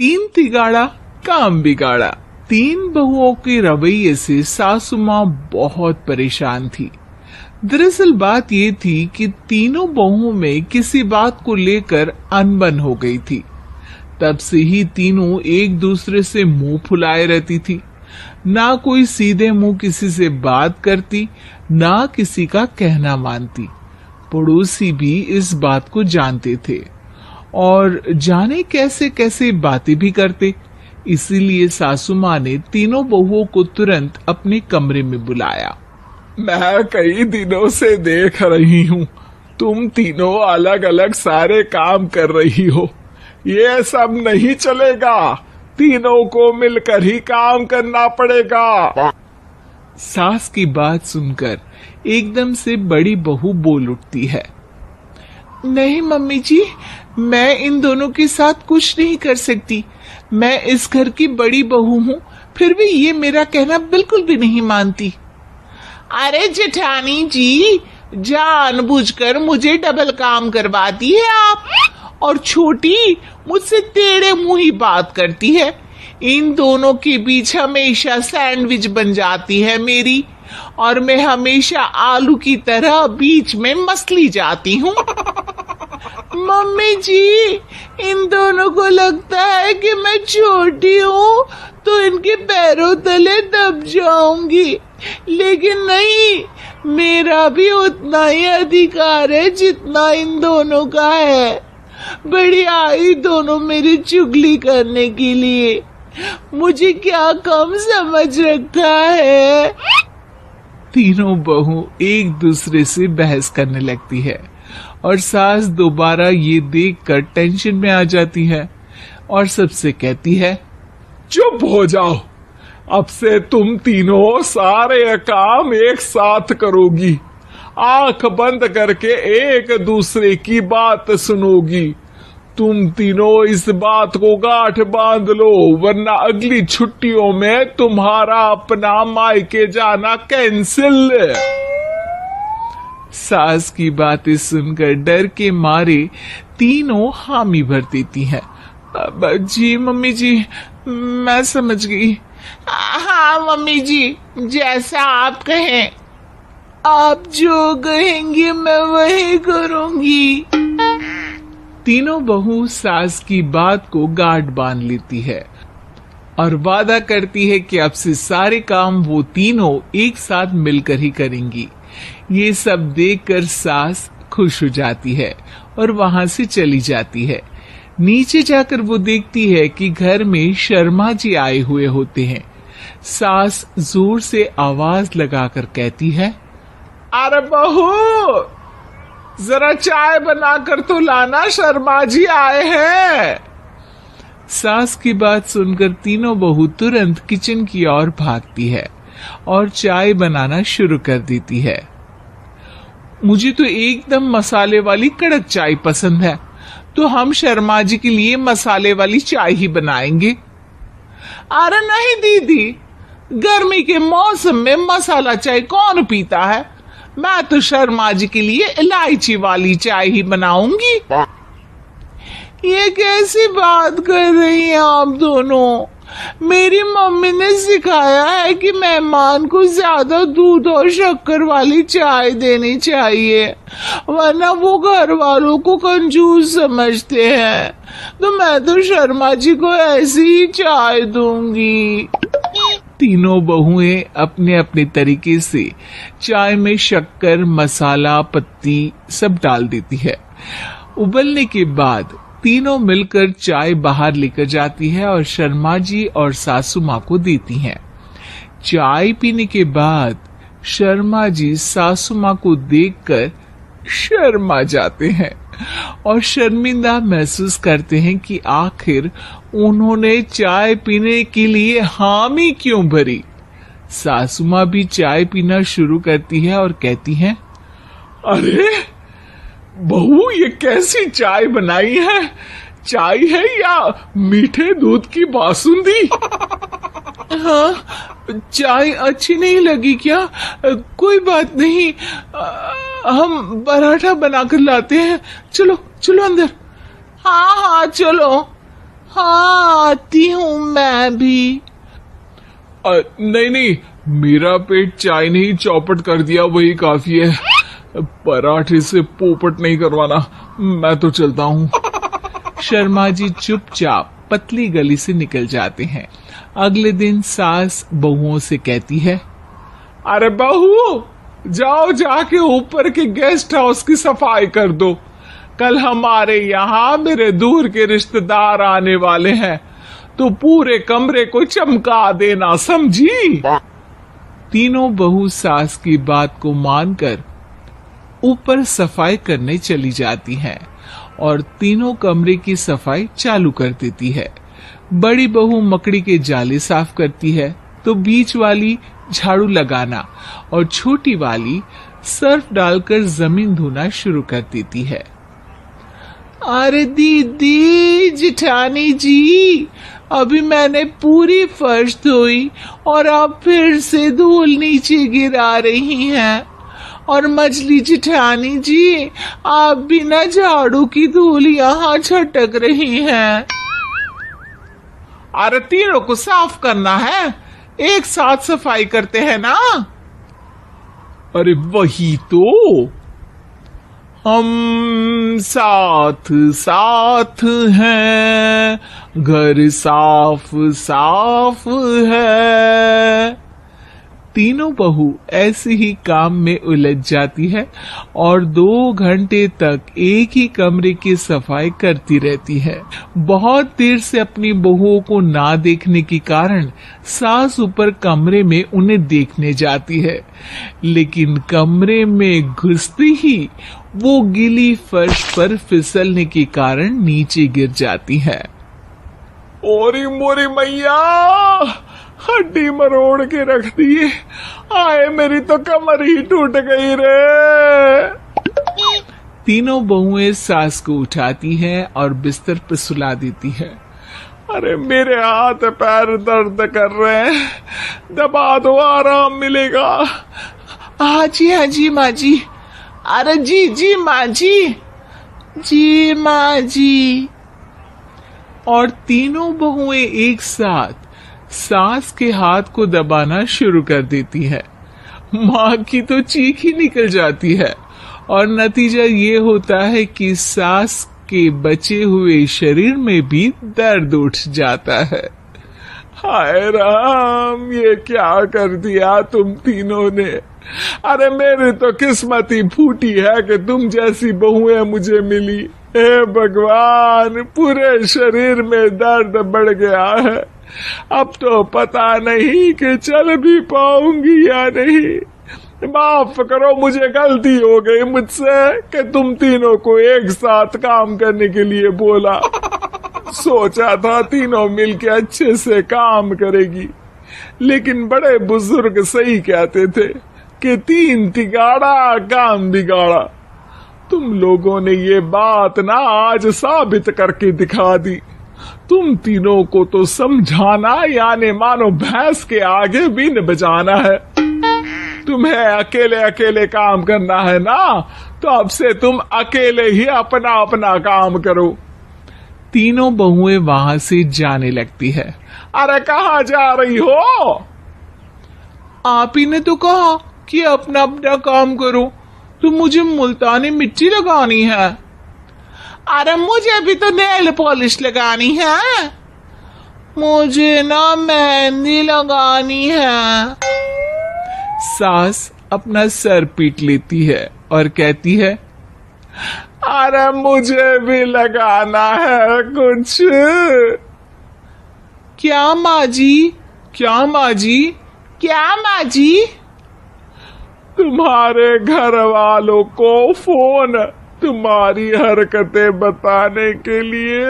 तीन तिगाड़ा काम बिगाड़ा। तीन बहुओं के रवैये से सासू माँ बहुत परेशान थी। दरअसल बात ये थी कि तीनों बहुओं में किसी बात को लेकर अनबन हो गई थी। तब से ही तीनों एक दूसरे से मुंह फुलाए रहती थी। ना कोई सीधे मुंह किसी से बात करती, ना किसी का कहना मानती। पड़ोसी भी इस बात को जानते थे और जाने कैसे कैसे बातें भी करते। इसीलिए सासू माँ ने तीनों बहुओं को तुरंत अपने कमरे में बुलाया। मैं कई दिनों से देख रही हूँ, तुम तीनों अलग अलग सारे काम कर रही हो। ये सब नहीं चलेगा, तीनों को मिलकर ही काम करना पड़ेगा। सास की बात सुनकर एकदम से बड़ी बहू बोल उठती है। नहीं मम्मी जी, मैं इन दोनों के साथ कुछ नहीं कर सकती। मैं इस घर की बड़ी बहू हूँ, फिर भी ये मेरा कहना बिल्कुल भी नहीं मानती। अरे जेठानी जी, जानबूझकर मुझे डबल काम करवाती है आप, और छोटी मुझसे टेढ़े मुंह ही बात करती है। इन दोनों के बीच हमेशा सैंडविच बन जाती है मेरी, और मैं हमेशा आलू की तरह बीच में मसली जाती हूँ। मम्मी जी, इन दोनों को लगता है कि मैं छोटी हूँ तो इनके पैरों तले दब जाऊंगी, लेकिन नहीं, मेरा भी उतना ही अधिकार है जितना इन दोनों का है। बड़ी आई दोनों मेरी चुगली करने के लिए, मुझे क्या कम समझ रखा है। तीनों बहू एक दूसरे से बहस करने लगती है और सास दोबारा ये देखकर टेंशन में आ जाती है और सबसे कहती है, चुप हो जाओ, अब से तुम तीनों सारे काम एक साथ करोगी। आंख बंद करके एक दूसरे की बात सुनोगी। तुम तीनों इस बात को गांठ बांध लो, वरना अगली छुट्टियों में तुम्हारा अपना मायके जाना कैंसिल। सास की बातें सुनकर डर के मारे तीनों हामी भर देती हैं। जी मम्मी जी, मैं समझ गई। हाँ मम्मी जी, जैसा आप कहें। आप जो कहेंगी मैं वही करूंगी। तीनों बहू सास की बात को गांठ बांध लेती है और वादा करती है कि अब से सारे काम वो तीनों एक साथ मिलकर ही करेंगी। ये सब देखकर सास खुश हो जाती है और वहां से चली जाती है। नीचे जाकर वो देखती है कि घर में शर्मा जी आए हुए होते हैं। सास जोर से आवाज लगाकर कहती है, अरे बहू, जरा चाय बनाकर तो लाना, शर्मा जी आए हैं। सास की बात सुनकर तीनों बहू तुरंत किचन की ओर भागती है और चाय बनाना शुरू कर देती है। मुझे तो एकदम मसाले वाली कड़क चाय पसंद है, तो हम शर्मा जी के लिए मसाले वाली चाय ही बनाएंगे। अरे नहीं दीदी, गर्मी के मौसम में मसाला चाय कौन पीता है? मैं तो शर्मा जी के लिए इलायची वाली चाय ही बनाऊंगी। ये कैसी बात कर रही हैं आप दोनों? मेरी मम्मी ने सिखाया है कि मेहमान को ज्यादा दूध और शक्कर वाली चाय देनी चाहिए, वरना वो घर वालों को कंजूस समझते हैं। तो मैं तो शर्मा जी को ऐसी ही चाय दूंगी। तीनों बहुएं अपने अपने तरीके से चाय में शक्कर, मसाला, पत्ती सब डाल देती है। उबलने के बाद तीनों मिलकर चाय बाहर लेकर जाती है और शर्मा जी और सासू माँ को देती हैं। चाय पीने के बाद शर्मा जी सासू माँ को देखकर शर्मा जाते हैं और शर्मिंदा महसूस करते हैं कि आखिर उन्होंने चाय पीने के लिए हामी क्यों भरी। सासू माँ भी चाय पीना शुरू करती है और कहती हैं, अरे बहू, ये कैसी चाय बनाई है? चाय है या मीठे दूध की बासुंदी? हाँ, चाय अच्छी नहीं लगी क्या? कोई बात नहीं, हम पराठा बनाकर लाते हैं। चलो चलो अंदर। हाँ हाँ चलो। हाँ आती हूँ मैं भी। नहीं नहीं, मेरा पेट चाय नहीं चौपट कर दिया वही काफी है, पराठे से पोपट नहीं करवाना, मैं तो चलता हूँ। शर्मा जी चुपचाप पतली गली से निकल जाते हैं। अगले दिन सास बहुओं से कहती है, अरे बहू, जाओ जाके ऊपर के गेस्ट हाउस की सफाई कर दो, कल हमारे यहाँ मेरे दूर के रिश्तेदार आने वाले हैं, तो पूरे कमरे को चमका देना, समझी? तीनों बहू सास की बात को मानकर ऊपर सफाई करने चली जाती हैं और तीनों कमरे की सफाई चालू कर देती है। बड़ी बहू मकड़ी के जाले साफ करती है तो बीच वाली झाड़ू लगाना और छोटी वाली सर्फ डालकर जमीन धोना शुरू कर देती है। अरे दीदी जिठानी जी, अभी मैंने पूरी फर्श धोई और आप फिर से धूल नीचे गिरा रही हैं। और मछली जिठानी जी, आप बिना झाड़ू की धूल यहाँ छटक रही हैं। अरे तीनों को साफ करना है, एक साथ सफाई करते हैं ना। अरे वही तो, हम साथ साथ हैं, घर साफ साफ है। तीनों बहू ऐसे ही काम में उलझ जाती है और 2 घंटे तक एक ही कमरे की सफाई करती रहती है। बहुत देर से अपनी बहुओं को ना देखने के कारण सास ऊपर कमरे में उन्हें देखने जाती है, लेकिन कमरे में घुसते ही वो गीली फर्श पर फिसलने के कारण नीचे गिर जाती है। ओरी मोरी मैया, हड्डी मरोड़ के रख दी, आए मेरी तो कमर ही टूट गई रे। तीनों बहुएं सास को उठाती हैं और बिस्तर पर सुला देती है। अरे मेरे हाथ पैर दर्द कर रहे हैं, दबा दो आराम मिलेगा। हाँ जी माँ जी। अरे जी माँ जी, जी माँ जी। और तीनों बहुएं एक साथ सास के हाथ को दबाना शुरू कर देती है। माँ की तो चीख ही निकल जाती है और नतीजा ये होता है कि सास के बचे हुए शरीर में भी दर्द उठ जाता है। हाय राम, ये क्या कर दिया तुम तीनों ने। अरे मेरी तो किस्मत ही फूटी है कि तुम जैसी बहुएं मुझे मिली। हे भगवान, पूरे शरीर में दर्द बढ़ गया है, अब तो पता नहीं कि चल भी पाऊंगी या नहीं। माफ करो, मुझे गलती हो गई मुझसे कि तुम तीनों को एक साथ काम करने के लिए बोला। सोचा था तीनों मिलके अच्छे से काम करेगी, लेकिन बड़े बुजुर्ग सही कहते थे कि 3 तिगाड़ा काम बिगाड़ा। तुम लोगों ने ये बात ना आज साबित करके दिखा दी। तुम तीनों को तो समझाना यानी मानो भैंस के आगे बीन बजाना है। तुम्हें अकेले अकेले काम करना है ना, तो अब से तुम अकेले ही अपना अपना काम करो। तीनों बहुएं वहां से जाने लगती है। अरे कहाँ जा रही हो? आप ही ने तो कहा कि अपना अपना काम करो, तो मुझे मुल्तानी मिट्टी लगानी है। अरे मुझे भी तो नेल पॉलिश लगानी है, मुझे ना मेहंदी लगानी है। सास अपना सर पीट लेती है और कहती है, अरे मुझे भी लगाना है कुछ। क्या माँ जी, क्या माँ जी, क्या माँ जी? तुम्हारे घर वालों को फोन तुम्हारी हरकतें बताने के लिए।